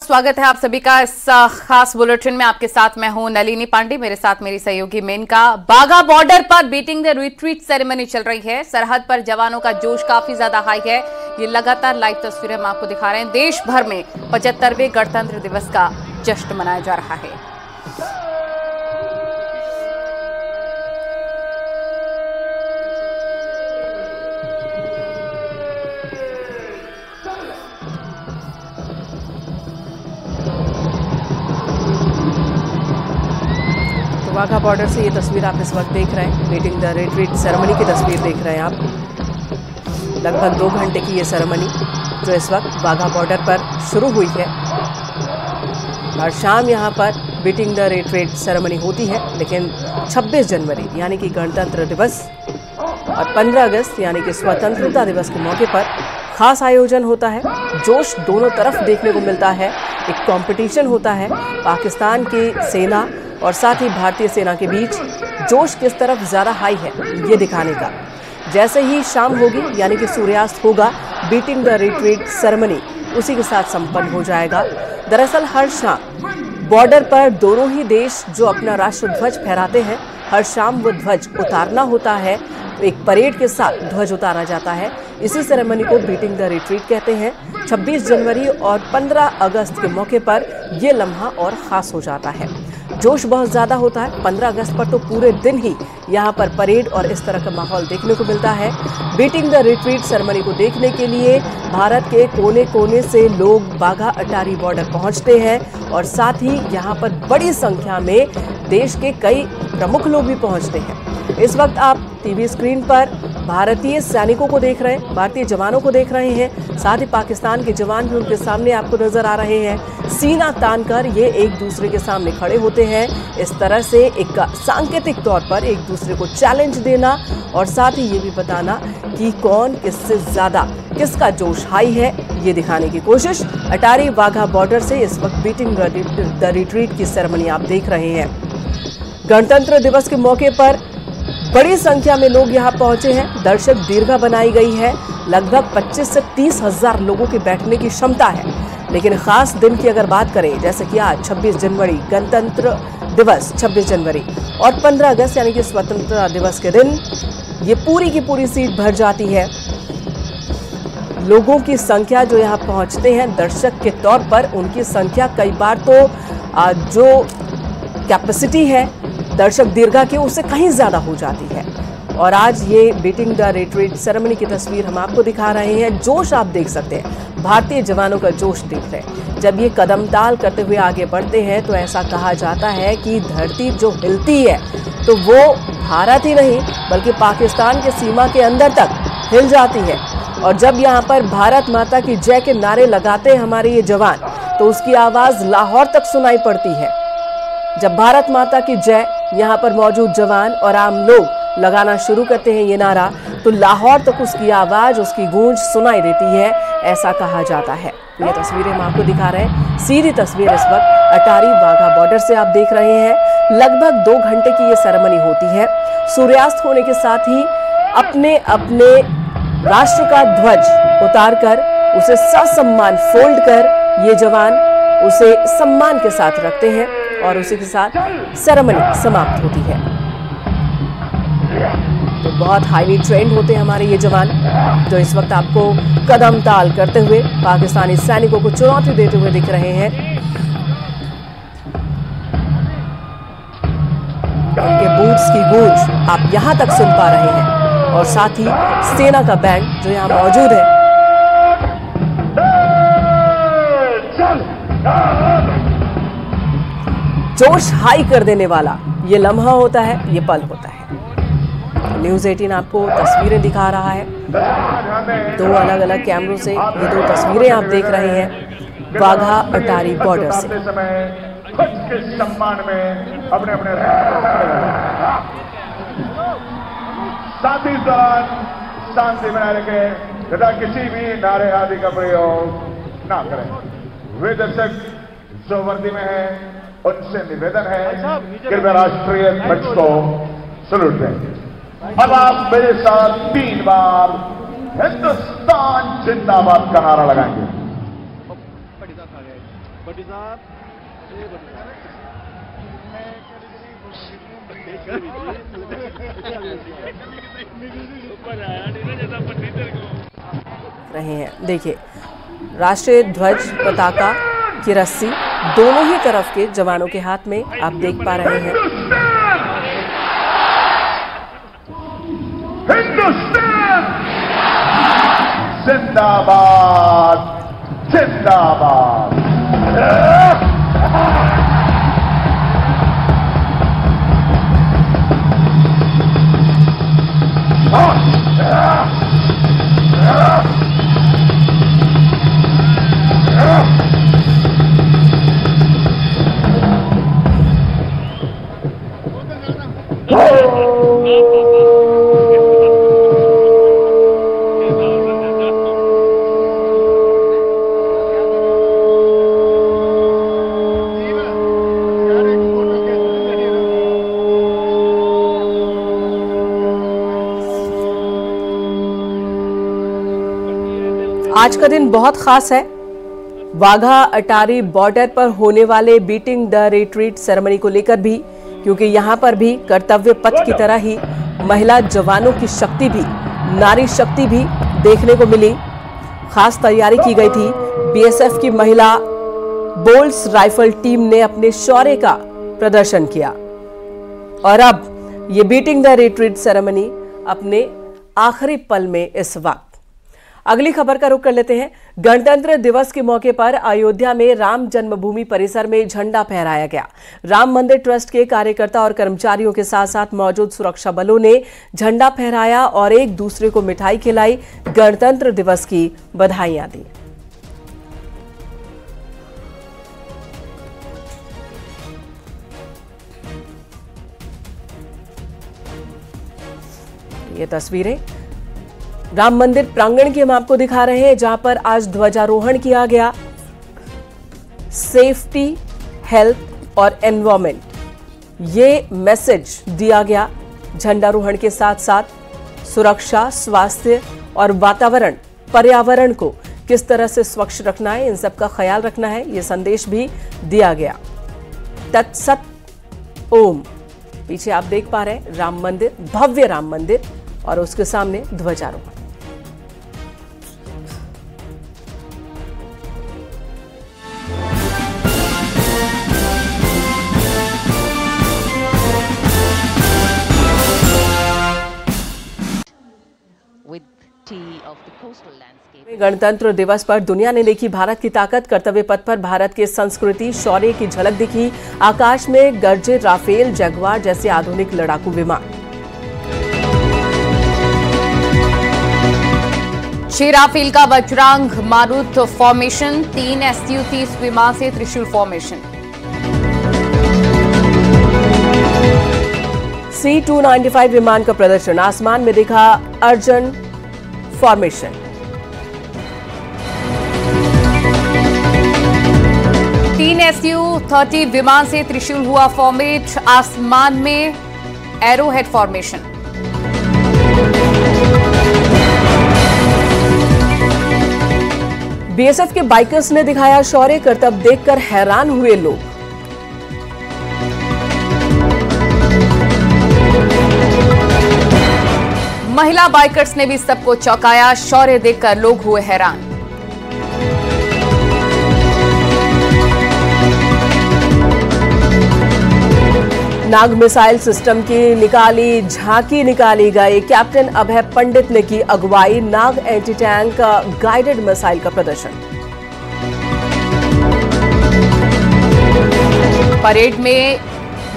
स्वागत है आप सभी का इस खास बुलेटिन में। आपके साथ मैं हूं नलिनी पांडे, मेरे साथ मेरी सहयोगी मेनका। बाघा बॉर्डर पर बीटिंग द रिट्रीट सेरेमनी चल रही है। सरहद पर जवानों का जोश काफी ज्यादा हाई है। ये लगातार लाइव तस्वीरें हम आपको दिखा रहे हैं। देश भर में 75वें गणतंत्र दिवस का जश्न मनाया जा रहा है। वाघा बॉर्डर से ये तस्वीर आप इस वक्त देख रहे हैं। बीटिंग द रिट्रीट सेरेमनी की तस्वीर देख रहे हैं आप। लगभग 2 घंटे की ये सेरेमनी जो इस वक्त वाघा बॉर्डर पर शुरू हुई है। हर शाम यहाँ पर बीटिंग द रिट्रीट सेरेमनी होती है, लेकिन 26 जनवरी यानी कि गणतंत्र दिवस और 15 अगस्त यानी कि स्वतंत्रता दिवस के मौके पर खास आयोजन होता है। जोश दोनों तरफ देखने को मिलता है। एक कंपटीशन होता है पाकिस्तान की सेना और साथ ही भारतीय सेना के बीच जोश किस तरफ ज़्यादा हाई है ये दिखाने का। जैसे ही शाम होगी यानी कि सूर्यास्त होगा, बीटिंग द रिट्रीट सेरेमनी उसी के साथ संपन्न हो जाएगा। दरअसल हर शाम बॉर्डर पर दोनों ही देश जो अपना राष्ट्र ध्वज फहराते हैं, हर शाम वो ध्वज उतारना होता है। एक परेड के साथ ध्वज उतारा जाता है। इसी सेरेमनी को बीटिंग द रिट्रीट कहते हैं। 26 जनवरी और 15 अगस्त के मौके पर ये लम्हा और ख़ास हो जाता है। जोश बहुत ज़्यादा होता है। 15 अगस्त पर तो पूरे दिन ही यहाँ पर परेड और इस तरह का माहौल देखने को मिलता है। बीटिंग द रिट्रीट सेरेमनी को देखने के लिए भारत के कोने कोने से लोग बाघा अटारी बॉर्डर पहुँचते हैं और साथ ही यहाँ पर बड़ी संख्या में देश के कई प्रमुख लोग भी पहुँचते हैं। इस वक्त आप टीवी स्क्रीन पर भारतीय सैनिकों को देख रहे हैं, भारतीय जवानों को देख रहे हैं। साथ ही पाकिस्तान के जवान भी उनके सामने आपको नजर आ रहे हैं। सीना तानकर ये एक दूसरे के सामने खड़े होते हैं। इस तरह से एक सांकेतिक तौर पर एक दूसरे को चैलेंज देना और साथ ही ये भी बताना कि कौन किससे ज़्यादा, किसका जोश हाई है, ये दिखाने की कोशिश अटारी वाघा बॉर्डर से इस वक्त बीटिंग द रिट्रीट की सेरेमनी आप देख रहे हैं। गणतंत्र दिवस के मौके पर बड़ी संख्या में लोग यहाँ पहुंचे हैं। दर्शक दीर्घा बनाई गई है। लगभग 25 से 30 हज़ार लोगों के बैठने की क्षमता है। लेकिन ख़ास दिन की अगर बात करें, जैसे कि आज 26 जनवरी गणतंत्र दिवस 26 जनवरी और 15 अगस्त यानी कि स्वतंत्रता दिवस के दिन ये पूरी की पूरी सीट भर जाती है। लोगों की संख्या जो यहाँ पहुँचते हैं दर्शक के तौर पर, उनकी संख्या कई बार तो जो कैपेसिटी है दर्शक दीर्घा की उससे कहीं ज़्यादा हो जाती है। और आज ये बीटिंग द रिट्रीट सेरेमनी की तस्वीर हम आपको दिखा रहे हैं। जोश आप देख सकते हैं, भारतीय जवानों का जोश देख रहे हैं। जब ये कदम ताल करते हुए आगे बढ़ते हैं तो ऐसा कहा जाता है कि धरती जो हिलती है तो वो भारत ही नहीं बल्कि पाकिस्तान के सीमा के अंदर तक हिल जाती है। और जब यहाँ पर भारत माता की जय के नारे लगाते हैं हमारे ये जवान, तो उसकी आवाज़ लाहौर तक सुनाई पड़ती है। जब भारत माता की जय यहाँ पर मौजूद जवान और आम लोग लगाना शुरू करते हैं ये नारा, तो लाहौर तक उसकी आवाज़, उसकी गूंज सुनाई देती है, ऐसा कहा जाता है। ये तस्वीरें हम आपको दिखा रहे हैं। सीधी तस्वीर इस वक्त अटारी वाघा बॉर्डर से आप देख रहे हैं। लगभग 2 घंटे की ये सेरेमनी होती है। सूर्यास्त होने के साथ ही अपने अपने राष्ट्र का ध्वज उतारकर उसे ससम्मान फोल्ड कर ये जवान उसे सम्मान के साथ रखते हैं और उसी के साथ सेरेमनी समाप्त होती है। तो बहुत हाईली ट्रेंड होते हैं हमारे ये जवान जो इस वक्त आपको कदम ताल करते हुए पाकिस्तानी सैनिकों को चुनौती देते हुए दिख रहे हैं। उनके बूट्स की गूंज आप यहां तक सुन पा रहे हैं और साथ ही सेना का बैंड जो यहां मौजूद है। जोश हाई कर देने वाला ये लम्हा होता है, ये पल होता है। न्यूज़ 18 आपको तस्वीरें दिखा रहा है। 2 अलग अलग कैमरों से ये 2 तस्वीरें आप देख रहे हैं वाघा अटारी बॉर्डर से। सम्मान में अपने अपने साथ ही शांति बनाए रखें तथा किसी भी नारे आदि का प्रयोग ना करें। वे दर्शक जो वर्दी में है उनसे निवेदन है कृपया राष्ट्रीय ध्वज को सलूट दें। अब आप मेरे साथ 3 बार हिंदुस्तान जिंदाबाद का नारा लगाएंगे। रहे हैं। देखिए, राष्ट्रीय ध्वज पताका की रस्सी दोनों ही तरफ के जवानों के हाथ में आप देख पा रहे हैं। हिंदुस्तान जिंदाबाद जिंदाबाद। आज का दिन बहुत खास है। वाघा अटारी बॉर्डर पर होने वाले बीटिंग द रिट्रीट सेरेमनी को लेकर भी, क्योंकि यहां पर भी कर्तव्य पथ की तरह ही महिला जवानों की शक्ति भी, नारी शक्ति भी देखने को मिली। खास तैयारी की गई थी। बीएसएफ की महिला बोल्ट्स राइफल टीम ने अपने शौर्य का प्रदर्शन किया और अब ये बीटिंग द रिट्रीट सेरेमनी अपने आखिरी पल में इस वक्त। अगली खबर का रुख कर लेते हैं। गणतंत्र दिवस के मौके पर अयोध्या में राम जन्मभूमि परिसर में झंडा फहराया गया। राम मंदिर ट्रस्ट के कार्यकर्ता और कर्मचारियों के साथ साथ मौजूद सुरक्षा बलों ने झंडा फहराया और एक दूसरे को मिठाई खिलाई, गणतंत्र दिवस की बधाइयां दी। ये तस्वीरें राम मंदिर प्रांगण की हम आपको दिखा रहे हैं, जहां पर आज ध्वजारोहण किया गया। सेफ्टी, हेल्थ और एनवायरमेंट, ये मैसेज दिया गया। झंडारोहण के साथ साथ सुरक्षा, स्वास्थ्य और वातावरण, पर्यावरण को किस तरह से स्वच्छ रखना है, इन सब का ख्याल रखना है, ये संदेश भी दिया गया। तत्सत ओम, पीछे आप देख पा रहे हैं राम मंदिर, भव्य राम मंदिर और उसके सामने ध्वजारोहण। गणतंत्र दिवस पर दुनिया ने देखी भारत की ताकत। कर्तव्य पथ पर भारत के संस्कृति, शौर्य की झलक दिखी। आकाश में गरजे राफेल, जगुआर जैसे आधुनिक लड़ाकू विमान। छह राफेल का वज्रांग मारुत फॉर्मेशन, 3 SU-30 विमान से त्रिशूल फॉर्मेशन। C-295 विमान का प्रदर्शन, आसमान में दिखा अर्जुन फॉर्मेशन। 3 SU-30 विमान से त्रिशूल हुआ फॉर्मेट, आसमान में एरोहेड फॉर्मेशन। बीएसएफ के बाइकर्स ने दिखाया शौर्य, करतब देखकर हैरान हुए लोग। महिला बाइकर्स ने भी सबको चौंकाया, शौर्य देखकर लोग हुए हैरान। नाग मिसाइल सिस्टम की झांकी निकाली गई। कैप्टन अभय पंडित ने की अगुवाई। नाग एंटी टैंक गाइडेड मिसाइल का प्रदर्शन। परेड में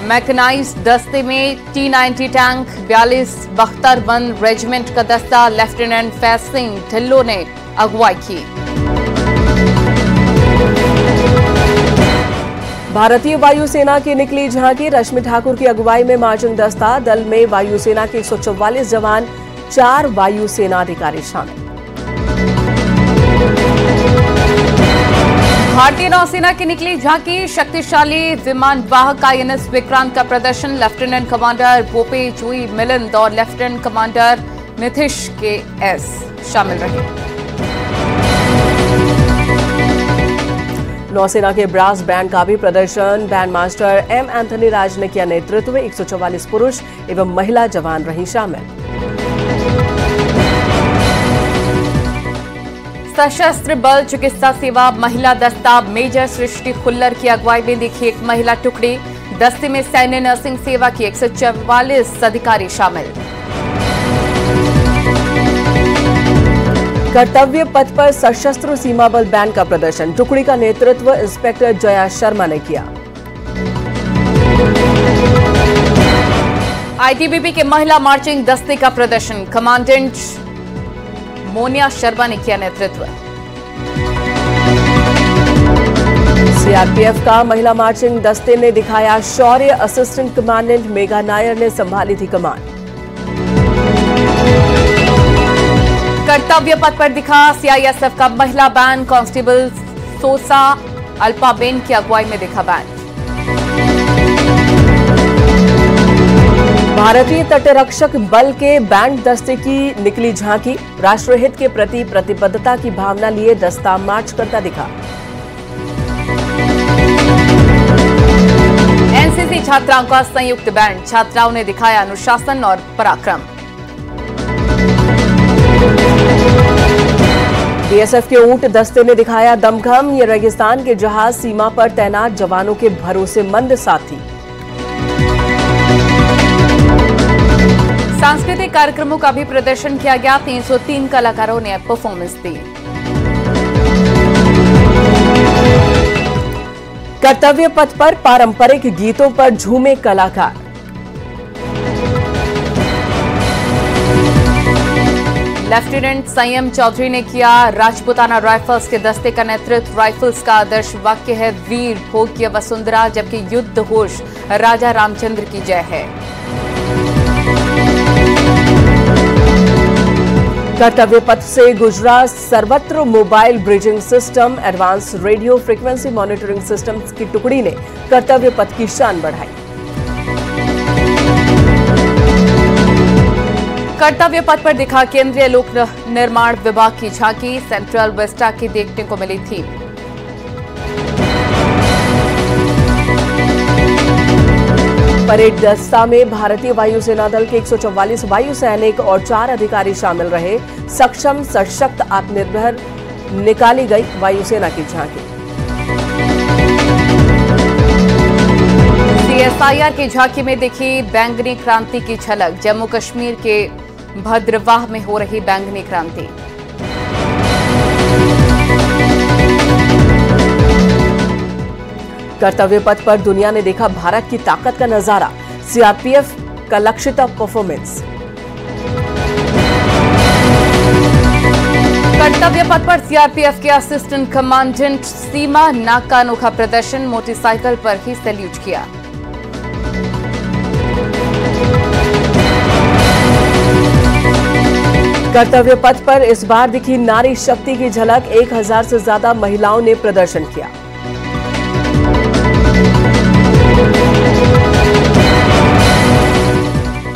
मैकेनाइज्ड दस्ते में T-90 टैंक, 42 बख्तर-1 रेजिमेंट का दस्ता लेफ्टिनेंट फैज सिंह ढिल्लो ने अगुवाई की। भारतीय वायुसेना की निकली झांकी। रश्मि ठाकुर की अगुवाई में मार्चिंग दस्ता। दल में वायुसेना के 144 जवान, 4 वायुसेना अधिकारी शामिल। भारतीय नौसेना की निकली झांकी। शक्तिशाली विमान वाहक INS विक्रांत का प्रदर्शन। लेफ्टिनेंट कमांडर बोपे जुई मिलिंद और लेफ्टिनेंट कमांडर नितिश KS शामिल रहे। नौसेना के ब्रास बैंड का भी प्रदर्शन। बैंड मास्टर एम एंथनी राज ने किया नेतृत्व। 144 पुरुष एवं महिला जवान रही शामिल। सशस्त्र बल चिकित्सा सेवा महिला दस्ता मेजर सृष्टि खुल्लर की अगुवाई में देखी एक महिला टुकड़ी। दस्ते में सैन्य नर्सिंग सेवा की 144 अधिकारी शामिल। कर्तव्य पथ पर सशस्त्र सीमा बल बैंड का प्रदर्शन। टुकड़ी का नेतृत्व इंस्पेक्टर जया शर्मा ने किया। आईटीबीपी के महिला मार्चिंग दस्ते का प्रदर्शन। कमांडेंट मोनिया शर्मा ने किया नेतृत्व। सीआरपीएफ का महिला मार्चिंग दस्ते ने दिखाया शौर्य। असिस्टेंट कमांडेंट मेघा नायर ने संभाली थी कमान। कर्तव्य पथ पर दिखा सीआईएसएफ का महिला बैंड। कांस्टेबल सोसा अल्पाबेन की अगुवाई में दिखा बैंड। भारतीय तटरक्षक बल के बैंड दस्ते की निकली झांकी। राष्ट्रहित के प्रति प्रतिबद्धता की भावना लिए दस्ता मार्च करता दिखा। एनसीसी छात्राओं का संयुक्त बैंड। छात्राओं ने दिखाया अनुशासन और पराक्रम। बीएसएफ के ऊंट दस्ते ने दिखाया दमखम। ये रेगिस्तान के जहाज सीमा पर तैनात जवानों के भरोसेमंद साथी। सांस्कृतिक कार्यक्रमों का भी प्रदर्शन किया गया। 303 कलाकारों ने परफॉर्मेंस दी। कर्तव्य पथ पर पारंपरिक गीतों पर झूमे कलाकार। लेफ्टिनेंट संयम चौधरी ने किया राजपुताना राइफल्स के दस्ते का नेतृत्व। राइफल्स का आदर्श वाक्य है वीर भोग्य वसुंधरा, जबकि युद्ध होश राजा रामचंद्र की जय है। कर्तव्य पथ से गुजरा सर्वत्र mobile bridging system. Advance radio frequency monitoring system की टुकड़ी ने कर्तव्य पथ की शान बढ़ाई। कर्तव्य पथ पर दिखा केंद्रीय लोक निर्माण विभाग की झांकी। सेंट्रल वेस्टा की देखने को मिली थी। परेड दस्ता में भारतीय वायुसेना दल के 144 वायु सैनिक और 4 अधिकारी शामिल रहे। सक्षम सशक्त आत्मनिर्भर निकाली गई वायुसेना की झांकी। सीएसआईआर की झांकी में देखी बैंगनी क्रांति की झलक। जम्मू कश्मीर के भद्रवाह में हो रही बैंगनी क्रांति। कर्तव्य पथ पर दुनिया ने देखा भारत की ताकत का नजारा। सीआरपीएफ का लक्षिता परफॉर्मेंस। कर्तव्य पथ पर सीआरपीएफ के असिस्टेंट कमांडेंट सीमा नाग का अनोखा प्रदर्शन। मोटरसाइकिल पर ही सैल्यूट किया। कर्तव्य पथ पर इस बार दिखी नारी शक्ति की झलक। 1000 से ज्यादा महिलाओं ने प्रदर्शन किया।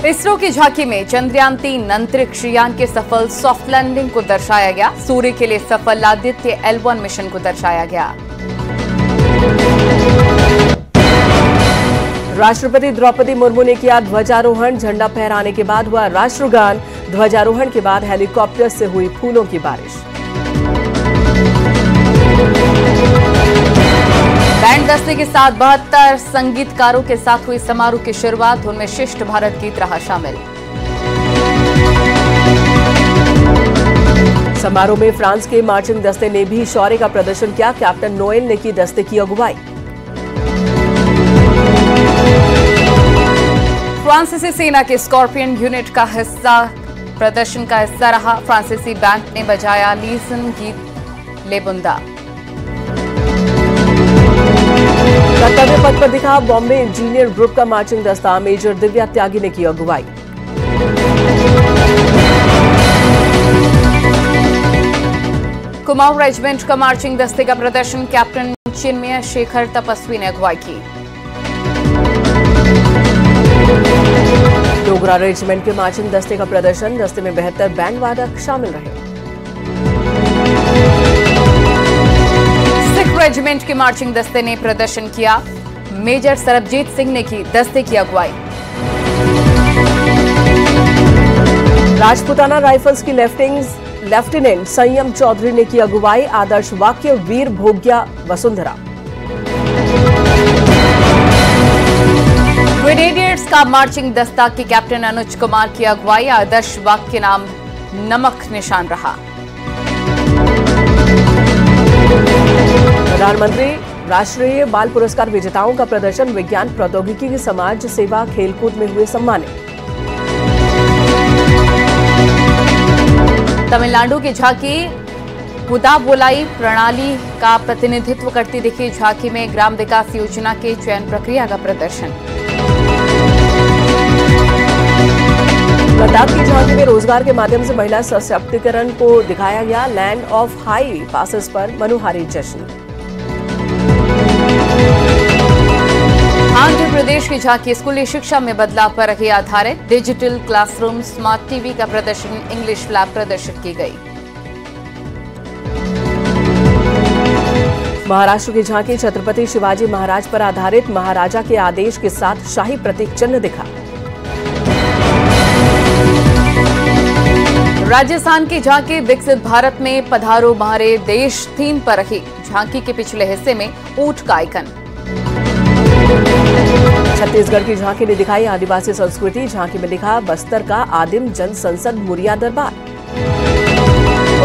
इसरो की झांकी में चंद्रयान 3 अंतरिक्ष यान के सफल सॉफ्ट लैंडिंग को दर्शाया गया। सूर्य के लिए सफल आदित्य L1 मिशन को दर्शाया गया। राष्ट्रपति द्रौपदी मुर्मू ने किया ध्वजारोहण। झंडा फहराने के बाद हुआ राष्ट्रगान। ध्वजारोहण के बाद हेलीकॉप्टर से हुई फूलों की बारिश। बैंड दस्ते के साथ 72 संगीतकारों के साथ हुई समारोह की शुरुआत। उनमें शिष्ट भारत गीत रहा शामिल। समारोह में फ्रांस के मार्चिंग दस्ते ने भी शौर्य का प्रदर्शन किया। कैप्टन नोएल ने की दस्ते की अगुवाई। फ्रांसीसी सेना के स्कॉर्पियन यूनिट का प्रदर्शन का हिस्सा रहा। फ्रांसीसी बैंड ने बजाया लीसन गीत लेबुंदा। कर्तव्य पथ पर दिखा बॉम्बे इंजीनियर ग्रुप का मार्चिंग दस्ता। मेजर दिव्या त्यागी ने की अगुवाई। कुमाऊं रेजिमेंट का मार्चिंग दस्ते का प्रदर्शन। कैप्टन चिन्मय शेखर तपस्वी ने अगुवाई की। डोगरा रेजिमेंट के मार्चिंग दस्ते का प्रदर्शन। दस्ते में 72 बैंड वादक शामिल रहे। रेजिमेंट के मार्चिंग दस्ते ने प्रदर्शन किया। मेजर सरबजीत सिंह ने की दस्ते की अगुवाई। राजपुताना राइफल्स की लेफ्टिनेंट संयम चौधरी ने की अगुवाई। आदर्श वाक्य वीर भोग्या वसुंधरा। ग्रेनेडियर्स का मार्चिंग दस्ता के कैप्टन अनुज कुमार की अगुवाई। आदर्श वाक्य नाम नमक निशान रहा। प्रधानमंत्री राष्ट्रीय बाल पुरस्कार विजेताओं का प्रदर्शन। विज्ञान प्रौद्योगिकी समाज सेवा खेलकूद में हुए सम्मानित। तमिलनाडु की झांकी पुदाबोलाई प्रणाली का प्रतिनिधित्व करती दिखी। झांकी में ग्राम विकास योजना के चयन प्रक्रिया का प्रदर्शन। लद्दाख की झांकी में रोजगार के माध्यम से महिला सशक्तिकरण को दिखाया गया। लैंड ऑफ हाई पासेस पर मनोहारी जश्न। आंध्र प्रदेश की झांकी स्कूली शिक्षा में बदलाव पर रही आधारित। डिजिटल क्लासरूम, स्मार्ट टीवी का प्रदर्शन, इंग्लिश लैब प्रदर्शित की गई। महाराष्ट्र की झांकी छत्रपति शिवाजी महाराज पर आधारित। महाराजा के आदेश के साथ शाही प्रतीक चिन्ह दिखा। राजस्थान की झांकी विकसित भारत में पधारो महारे देश थीम पर रही। झांकी के पिछले हिस्से में ऊंट का आइकन। छत्तीसगढ़ की झांकी ने दिखाई आदिवासी संस्कृति। झांकी में दिखा बस्तर का आदिम जन संसद मुरिया दरबार।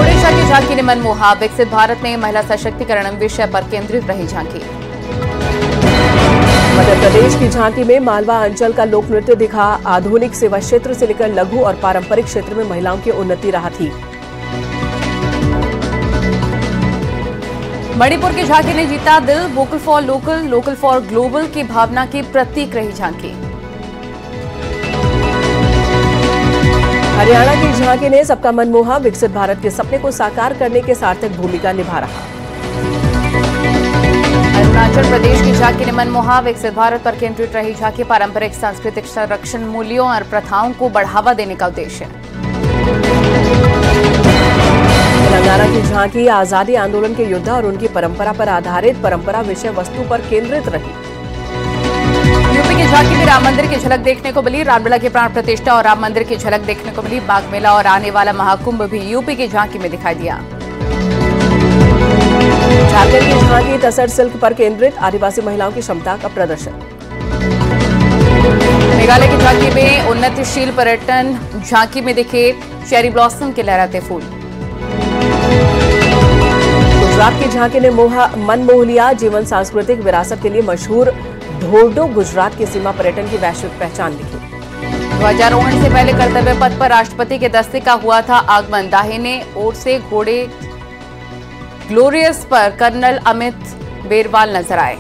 ओडिशा की झांकी ने मनमोहा। विकसित भारत में महिला सशक्तिकरण विषय पर केंद्रित रही झांकी। मध्य प्रदेश की झांकी में मालवा अंचल का लोक नृत्य दिखा। आधुनिक सेवा क्षेत्र से लेकर लघु और पारंपरिक क्षेत्र में महिलाओं की उन्नति रहा थी। मणिपुर की झांकी ने जीता दिल। Vocal for local, local for global की भावना की प्रतीक रही झांकी। हरियाणा की झांकी ने सबका मन मोहा। विकसित भारत के सपने को साकार करने के सार्थक भूमिका निभा रहा। अरुणाचल प्रदेश की झांकी ने मनमोहा। विकसित भारत पर केंद्रित रही झांकी। पारंपरिक सांस्कृतिक संरक्षण, मूल्यों और प्रथाओं को बढ़ावा देने का उद्देश्य। तेलंगाना की झांकी आजादी आंदोलन के योद्धा और उनकी परंपरा पर आधारित। परंपरा विषय वस्तु पर केंद्रित रही। यूपी की झांकी में राम मंदिर की झलक देखने को मिली। रामलला की प्राण प्रतिष्ठा और राम मंदिर की झलक देखने को मिली। बाग मेला और आने वाला महाकुंभ भी यूपी की झांकी में दिखाई दिया। झारखंड की झांकी तसर सिल्क पर केंद्रित। आदिवासी महिलाओं की क्षमता का प्रदर्शन। मेघालय की झांकी में उन्नतिशील पर्यटन। झांकी में दिखे चेरी ब्लॉसम के लहराते फूल। गुजरात की झांकी ने मन मोह लिया। जीवन सांस्कृतिक विरासत के लिए मशहूर धोर्डो गुजरात की सीमा पर्यटन की वैश्विक पहचान दिखी। ध्वजारोहण से पहले कर्तव्य पथ पर राष्ट्रपति के दस्ते का हुआ था आगमन। दाहिने ओर से घोड़े ग्लोरियस पर कर्नल अमित बेरवाल नजर आए।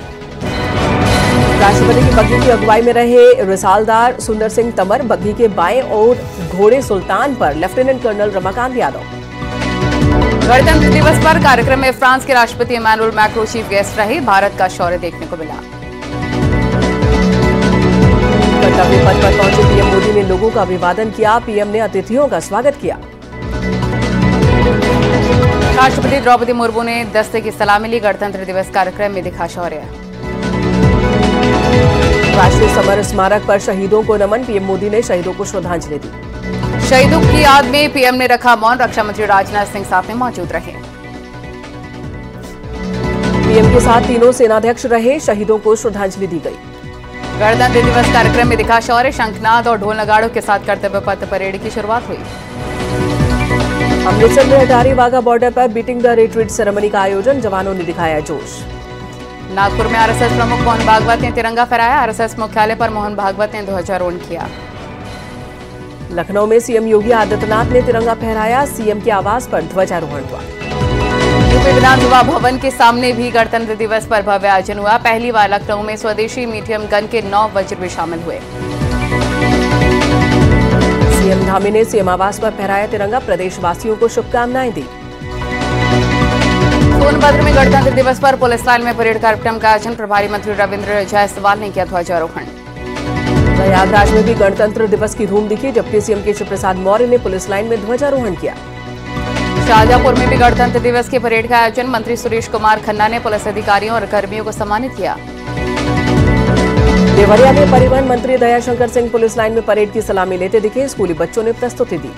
राष्ट्रपति की बग्घी की अगुवाई में रहे रिसालदार सुंदर सिंह तंवर। बग्घी के बाएं ओर घोड़े सुल्तान पर लेफ्टिनेंट कर्नल रमाकांत यादव। गणतंत्र दिवस पर कार्यक्रम में फ्रांस के राष्ट्रपति इमैनुअल मैक्रों चीफ गेस्ट रहे। भारत का शौर्य देखने को मिला। कर्तव्य पथ पर पहुंचे पीएम मोदी ने लोगों का अभिवादन किया। पीएम ने अतिथियों का स्वागत किया। राष्ट्रपति द्रौपदी मुर्मू ने दस्ते की सलामी ली। गणतंत्र दिवस कार्यक्रम में दिखा शौर्य। राष्ट्रीय समर स्मारक पर शहीदों को नमन। पीएम मोदी ने शहीदों को श्रद्धांजलि दी। शहीदों की याद में पीएम ने रखा मौन। रक्षा मंत्री राजनाथ सिंह साथ में मौजूद रहे। पीएम के साथ तीनों सेनाध्यक्ष रहे। शहीदों को श्रद्धांजलि दी गई। गणतंत्र दिवस कार्यक्रम में दिखा शौर्य। शंखनाद और ढोल नगाड़ों के साथ कर्तव्य पथ परेड की शुरुआत हुई। अमृतसर में अटारी वाघा बॉर्डर पर बीटिंग द रिट्रीट सेरेमनी का आयोजन। जवानों ने दिखाया जोश। नागपुर में आरएसएस प्रमुख मोहन भागवत ने तिरंगा फहराया। आरएसएस मुख्यालय पर मोहन भागवत ने ध्वजारोहण किया। लखनऊ में सीएम योगी आदित्यनाथ ने तिरंगा फहराया। सीएम के आवास पर ध्वजारोहण हुआ। यूपी विधानसभा भवन के सामने भी गणतंत्र दिवस पर भव्य आयोजन हुआ। पहली बार लखनऊ में स्वदेशी मीडियम गन के 9 वज्र भी शामिल हुए। सीएम धामी ने सीएम आवास पर फहराया तिरंगा। प्रदेशवासियों को शुभकामनाएं दी। सोनभद्र में गणतंत्र दिवस पर पुलिस लाइन में परेड कार्यक्रम का आयोजन। प्रभारी मंत्री रविंद्र जायसवाल ने किया ध्वजारोहण। प्रयागराज में भी गणतंत्र दिवस की धूम दिखी। डिप्टी सीएम केशव प्रसाद मौर्य ने पुलिस लाइन में ध्वजारोहण किया। शाहजहांपुर में भी गणतंत्र दिवस की परेड का आयोजन। मंत्री सुरेश कुमार खन्ना ने पुलिस अधिकारियों और कर्मियों को सम्मानित किया। देवरिया में परिवहन मंत्री दयाशंकर सिंह पुलिस लाइन में परेड की सलामी लेते दिखे। स्कूली बच्चों ने प्रस्तुति दी।